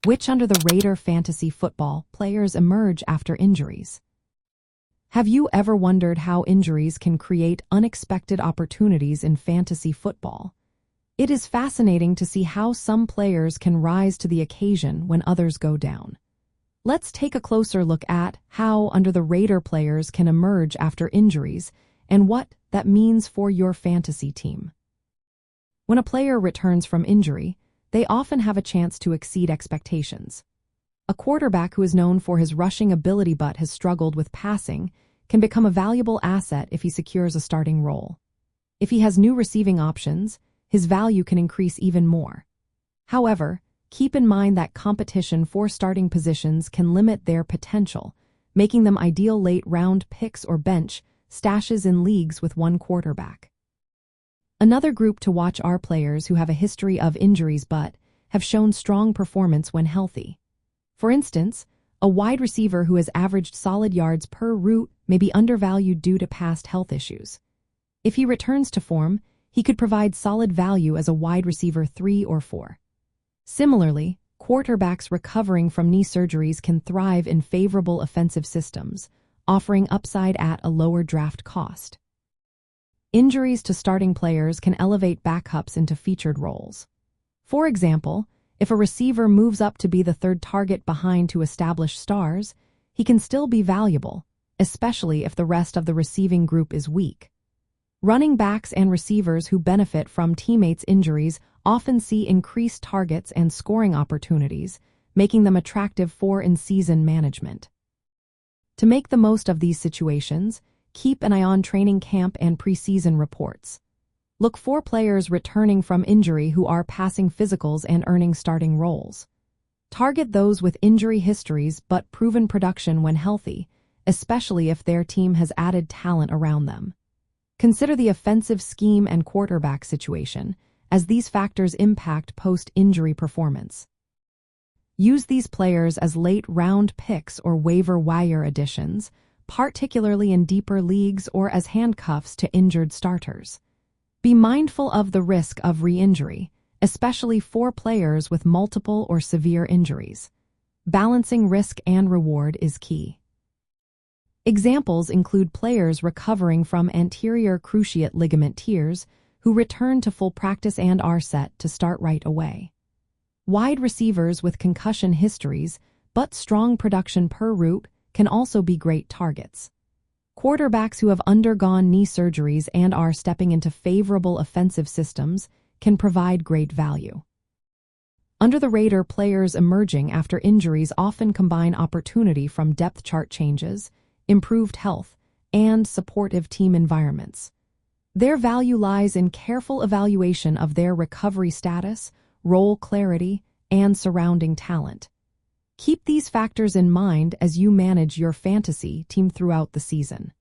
Which under-the-radar fantasy football players emerge after injuries? Have you ever wondered how injuries can create unexpected opportunities in fantasy football? It is fascinating to see how some players can rise to the occasion when others go down. Let's take a closer look at how under-the-radar players can emerge after injuries and what that means for your fantasy team. When a player returns from injury, they often have a chance to exceed expectations. A quarterback who is known for his rushing ability but has struggled with passing can become a valuable asset if he secures a starting role. If he has new receiving options, his value can increase even more. However, keep in mind that competition for starting positions can limit their potential, making them ideal late-round picks or bench stashes in leagues with one quarterback. Another group to watch are players who have a history of injuries but have shown strong performance when healthy. For instance, a wide receiver who has averaged solid yards per route may be undervalued due to past health issues. If he returns to form, he could provide solid value as a wide receiver 3 or 4. Similarly, quarterbacks recovering from knee surgeries can thrive in favorable offensive systems, offering upside at a lower draft cost. Injuries to starting players can elevate backups into featured roles. For example, if a receiver moves up to be the third target behind two established stars, he can still be valuable, especially if the rest of the receiving group is weak. Running backs and receivers who benefit from teammates' injuries often see increased targets and scoring opportunities, making them attractive for in-season management. To make the most of these situations, keep an eye on training camp and preseason reports. Look for players returning from injury who are passing physicals and earning starting roles. Target those with injury histories but proven production when healthy, especially if their team has added talent around them. Consider the offensive scheme and quarterback situation, as these factors impact post-injury performance. Use these players as late-round picks or waiver wire additions, particularly in deeper leagues or as handcuffs to injured starters. Be mindful of the risk of re-injury, especially for players with multiple or severe injuries. Balancing risk and reward is key. Examples include players recovering from anterior cruciate ligament tears who return to full practice and are set to start right away. Wide receivers with concussion histories but strong production per route can also be great targets. Quarterbacks who have undergone knee surgeries and are stepping into favorable offensive systems can provide great value. Under-the-radar players emerging after injuries often combine opportunity from depth chart changes, improved health, and supportive team environments. Their value lies in careful evaluation of their recovery status, role clarity, and surrounding talent. Keep these factors in mind as you manage your fantasy team throughout the season.